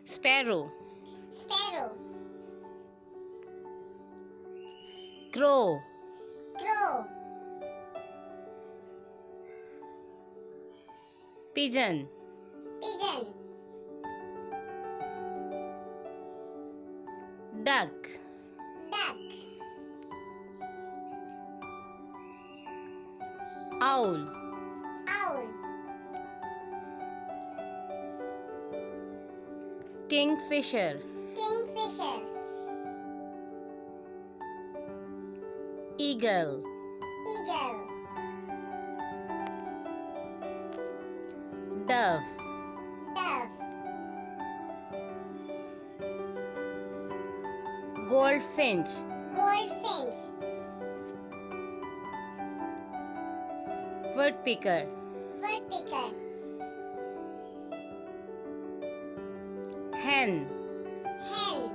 Sparrow. Sparrow. Crow. Crow. Pigeon. Pigeon. Duck. Duck. Owl. Owl. Kingfisher. Kingfisher. Eagle. Eagle. Dove. Dove. Goldfinch. Goldfinch. Woodpecker. Woodpecker. Hen. Hen.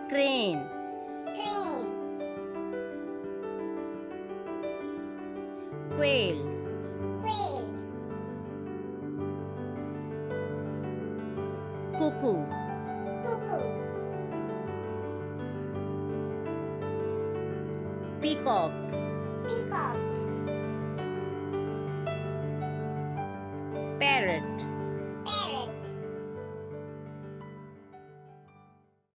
Crane. Crane. Quail. Quail. Cuckoo. Cuckoo. Peacock. Peacock.